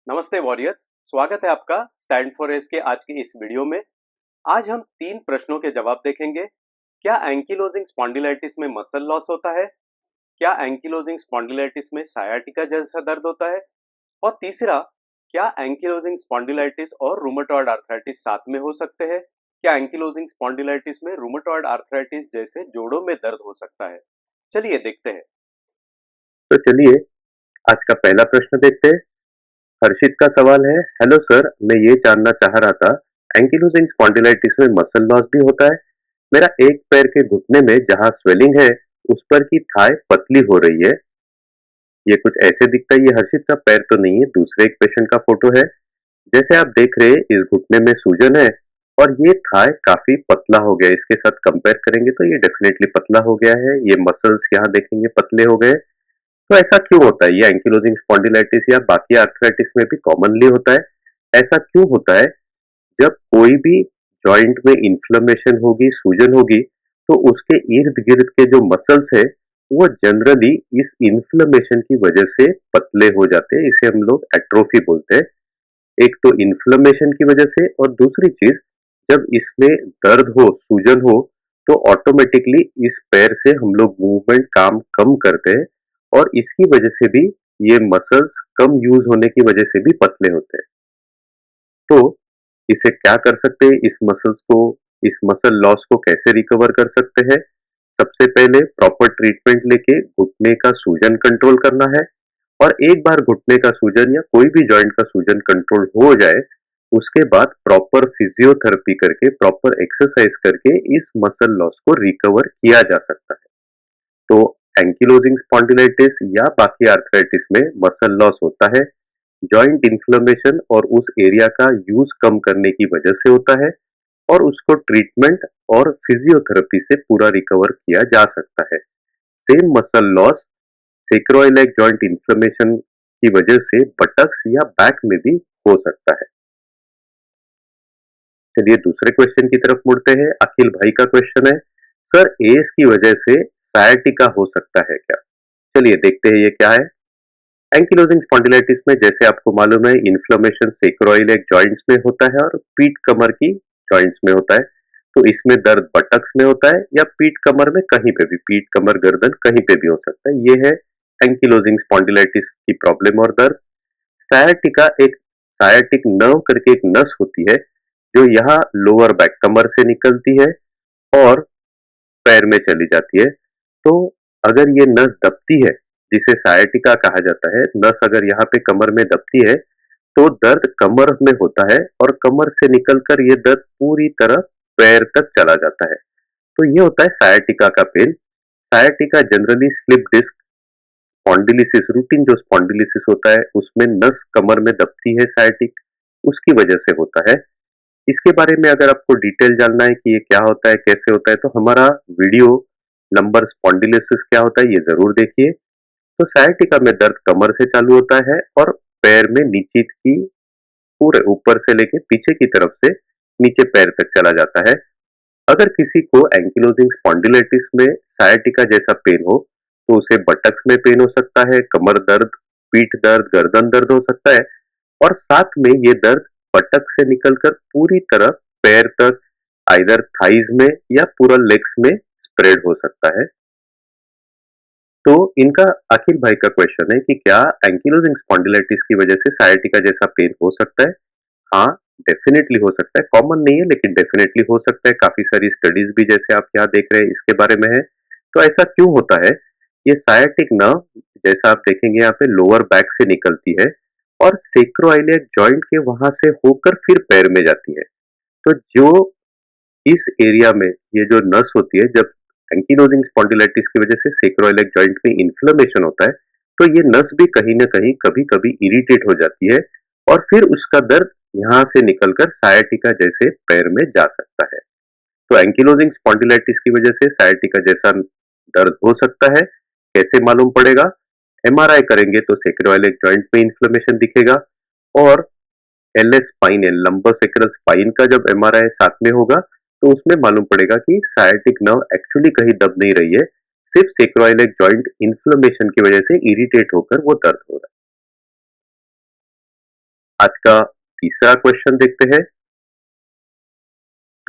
नमस्ते वॉरियर्स। स्वागत है आपका स्टैंड फॉर एस के आज की इस वीडियो में। आज हम 3 प्रश्नों के जवाब देखेंगे। क्या एंकिलोजिंग स्पॉन्डिलाइटिस में मसल लॉस होता है? क्या एंकिलोजिंग स्पॉन्डिलाइटिस में सायाटिका जैसा दर्द होता है? और तीसरा, क्या एंकिलोजिंग स्पॉन्डिलाइटिस और रूमेटॉइड आर्थराइटिस साथ में हो सकते हैं? क्या एंकिलोजिंग स्पॉन्डिलाइटिस में रूमेटॉइड आर्थराइटिस जैसे जोड़ों में दर्द हो सकता है? चलिए देखते हैं। तो चलिए आज का पहला प्रश्न देखते हैं। हर्षित का सवाल है, हेलो सर, मैं ये जानना चाह रहा था, एंकिलोजिंग स्पॉन्डिलाइटिस में मसल लॉस भी होता है। मेरा एक पैर के घुटने में जहाँ स्वेलिंग है उस पर की थाई पतली हो रही है। ये कुछ ऐसे दिखता है। ये हर्षित का पैर तो नहीं है, दूसरे एक पेशेंट का फोटो है। जैसे आप देख रहे हैं इस घुटने में सूजन है और ये थाई काफी पतला हो गया है। इसके साथ कंपेयर करेंगे तो ये डेफिनेटली पतला हो गया है। ये मसल्स यहाँ देखेंगे पतले हो गए। तो ऐसा क्यों होता है? ये एंकिलोजिंग स्पॉन्डिलाइटिस या बाकी आर्थराइटिस में भी कॉमनली होता है। ऐसा क्यों होता है? जब कोई भी जॉइंट में इन्फ्लेमेशन होगी, सूजन होगी, तो उसके इर्द गिर्द के जो मसल्स है वो जनरली इस इन्फ्लेमेशन की वजह से पतले हो जाते हैं। इसे हम लोग एट्रोफी बोलते हैं। एक तो इन्फ्लेमेशन की वजह से, और दूसरी चीज, जब इसमें दर्द हो, सूजन हो, तो ऑटोमेटिकली इस पैर से हम लोग मूवमेंट काम कम करते हैं और इसकी वजह से भी ये मसल्स कम यूज होने की वजह से भी पतले होते हैं। तो इसे क्या कर सकते हैं? इस मसल लॉस को कैसे रिकवर कर सकते हैं? सबसे पहले प्रॉपर ट्रीटमेंट लेके घुटने का सूजन कंट्रोल करना है। और एक बार घुटने का सूजन या कोई भी जॉइंट का सूजन कंट्रोल हो जाए, उसके बाद प्रॉपर फिजियोथेरेपी करके, प्रॉपर एक्सरसाइज करके इस मसल लॉस को रिकवर किया जा सकता है। तो एंकिलोजिंग स्पॉन्डिलाइटिस या बाकी आर्थराइटिस में मसल लॉस होता है, जॉइंट इन्फ्लेमेशन और उस एरिया का यूज कम करने की वजह से होता है, और उसको ट्रीटमेंट और फिजियोथेरेपी से पूरा रिकवर किया जा सकता है। Same muscle loss sacroiliac joint inflammation की वजह से बटक्स या बैक में भी हो सकता है। चलिए दूसरे क्वेश्चन की तरफ मुड़ते हैं। अखिल भाई का क्वेश्चन है, सर, एज की वजह से सायाटिका हो सकता है क्या? चलिए देखते हैं ये क्या है। एंकिलोजिंग स्पॉन्डिलाइटिस में जैसे आपको मालूम है, इन्फ्लेमेशन सेक्रोइलेग जॉइंट्स में होता है और पीठ कमर की जॉइंट्स में होता है। तो इसमें दर्द बटक्स में होता है या पीठ कमर में, कहीं पे भी, पीठ कमर गर्दन कहीं पे भी हो सकता है। ये है एंकिलोजिंग स्पॉन्डिलाइटिस की प्रॉब्लम और दर्द। सायाटिका एक सायाटिक नर्व करके एक नस होती है जो यहाँ लोअर बैक कमर से निकलती है और पैर में चली जाती है। तो अगर ये नस दबती है, जिसे सायाटिका कहा जाता है, नस अगर यहाँ पे कमर में दबती है तो दर्द कमर में होता है और कमर से निकलकर ये दर्द पूरी तरह पैर तक चला जाता है। तो ये होता है सायाटिका का pain. Sciatica generally slip disc spondylosis, routine जो स्पॉन्डिलिसिस होता है उसमें नस कमर में दबती है सायाटिक, उसकी वजह से होता है। इसके बारे में अगर आपको डिटेल जानना है कि ये क्या होता है, कैसे होता है, तो हमारा वीडियो नंबर स्पॉन्डिलिसिस क्या होता है ये जरूर देखिए। तो सायाटिका में दर्द कमर से चालू होता है और पैर में नीचे की, पूरे ऊपर से लेके पीछे की तरफ से नीचे पैर तक चला जाता है। अगर किसी को एंकिलोजिंग स्पॉन्डिलाइटिस में सायाटिका जैसा पेन हो तो उसे बटक्स में पेन हो सकता है, कमर दर्द, पीठ दर्द, गर्दन दर्द हो सकता है, और साथ में ये दर्द बटक से निकलकर पूरी तरह पैर तक, आइदर थाइज में या पूरा लेग्स में स्प्रेड हो सकता है। तो इनका, अखिल भाई का क्वेश्चन है कि क्या एंकिलोजिंग स्पॉन्डिलाइटिस की वजह से सायाटिका जैसा पेन हो सकता है? हाँ, डेफिनेटली हो सकता है। कॉमन नहीं है लेकिन डेफिनेटली हो सकता है। काफी सारी स्टडीज भी जैसे आप यहाँ देख रहे हैं इसके बारे में है। तो ऐसा क्यों होता है? ये सायाटिक नर्व, जैसा आप देखेंगे यहाँ पे, लोअर बैक से निकलती है और सेक्रोइलियक जॉइंट के वहां से होकर फिर पैर में जाती है। तो जो इस एरिया में ये जो नस होती है, जब एंकिलोजिंग स्पॉन्डिलाइटिस की वजह से सेक्रोइलियक जॉइंट में इन्फ्लेमेशन होता है, तो ये नस भी कहीं ना कहीं कभी कभी इरिटेट हो जाती है और फिर उसका दर्द यहाँ से निकलकर सायाटिका जैसे पैर में जा सकता है। तो एंकिलोजिंग स्पॉन्डिलाइटिस की वजह से सायाटिका जैसा दर्द हो सकता है। कैसे मालूम पड़ेगा? एमआरआई करेंगे तो सेक्रोइलियक जॉइंट में इन्फ्लेमेशन दिखेगा, और एलएस स्पाइन, लंबोसेक्रल स्पाइन का जब एमआरआई साथ में होगा तो उसमें मालूम पड़ेगा कि सायाटिक नर्व एक्चुअली कहीं दब नहीं रही है, सिर्फ सेक्रोइलियक जॉइंट इन्फ्लेमेशन की वजह से इरिटेट होकर वो दर्द हो रहा है। आज का तीसरा क्वेश्चन देखते हैं।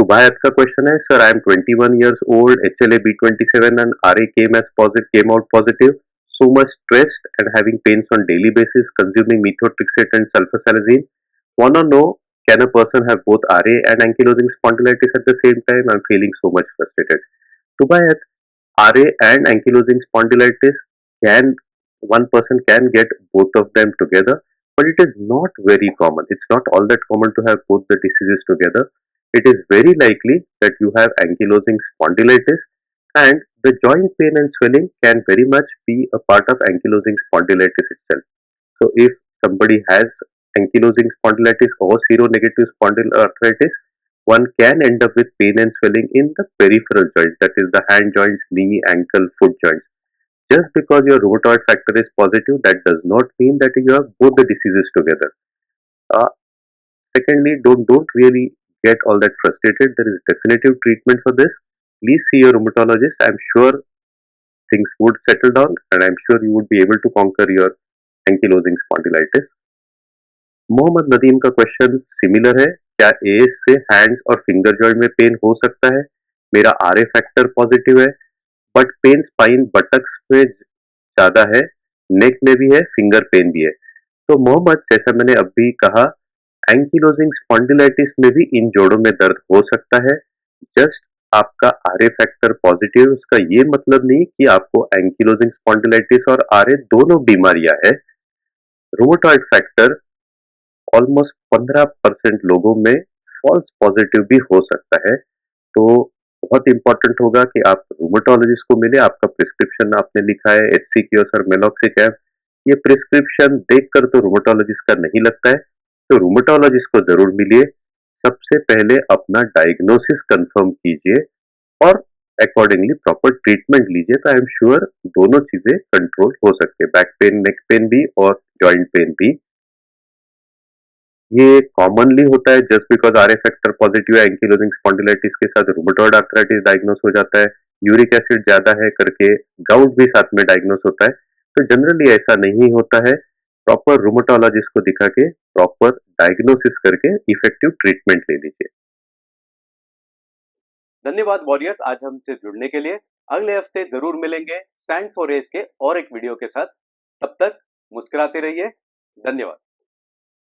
Tubayat का क्वेश्चन है, sir I am 21 years old, HLA B27 and RA came out positive. So much stressed and having pains on daily basis, consuming methotrexate and sulfasalazine. Wanna know, can a person have both RA and ankylosing spondylitis at the same time? I'm feeling so much frustrated. Tubayat, RA and ankylosing spondylitis can one person can get both of them together, but it is not very common. It's not all that common to have both the diseases together. It is very likely that you have ankylosing spondylitis, and the joint pain and swelling can very much be a part of ankylosing spondylitis itself. So if somebody has ankylosing spondylitis or seronegative spondyloarthritis, one can end up with pain and swelling in the peripheral joints, that is the hand joints, knee, ankle, foot joints. Just because your rheumatoid factor is positive, that does not mean that you have both the diseases together. Uh, Secondly, don't really get all that frustrated. There is definitive treatment for this. Please see your rheumatologist. I'm sure things would settle down, and I'm sure you would be able to conquer your ankylosing spondylitis. Mohammed Nadeem का question similar है, क्या as से hands और finger joint में pen हो सकता है? मेरा आरए फैक्टर पॉजिटिव है, बट पेन स्पाइन बटक्स में ज्यादा है, नेक में भी है, फिंगर पेन भी है। तो मोहम्मद, जैसा मैंने अभी कहा, एंकिलोजिंग स्पॉन्डिलाइटिस में भी इन जोड़ों में दर्द हो सकता है। जस्ट आपका आरए फैक्टर पॉजिटिव, उसका ये मतलब नहीं कि आपको एंकिलोजिंग स्पॉन्डिलाइटिस और आरए दोनों बीमारियां है। रूमेटॉइड फैक्टर ऑलमोस्ट 15% लोगों में फॉल्स पॉजिटिव भी हो सकता है। तो बहुत इंपॉर्टेंट होगा कि आप रूमेटोलॉजिस्ट को मिले। आपका प्रिस्क्रिप्शन आपने लिखा है HCQS और मेलॉक्सिकैब, ये प्रिस्क्रिप्शन देखकर तो रूमेटोलॉजिस्ट का नहीं लगता है, तो रूमेटोलॉजिस्ट को जरूर मिलिए। सबसे पहले अपना डायग्नोसिस कंफर्म कीजिए और अकॉर्डिंगली प्रॉपर ट्रीटमेंट लीजिए, तो आई एम श्योर दोनों चीजें कंट्रोल हो सकते हैं, बैक पेन, नेक पेन भी और जॉइंट पेन भी। ये कॉमनली होता है just because RA factor positive है, एंकिलोजिंग स्पॉन्डिलाइटिस के साथ रूमेटॉइड आर्थराइटिस डायग्नोस हो जाता है, यूरिक एसिड ज्यादा है करके गाउट भी साथ में डायग्नोस होता है। तो जनरली ऐसा नहीं होता है। प्रॉपर रूमेटोलॉजिस्ट को दिखा के प्रॉपर डायग्नोसिस करके इफेक्टिव ट्रीटमेंट ले लीजिए। धन्यवाद वॉरियर्स, आज हमसे जुड़ने के लिए। अगले हफ्ते जरूर मिलेंगे स्टैंड फॉर एस के और एक वीडियो के साथ। तब तक मुस्कुराते रहिए। धन्यवाद।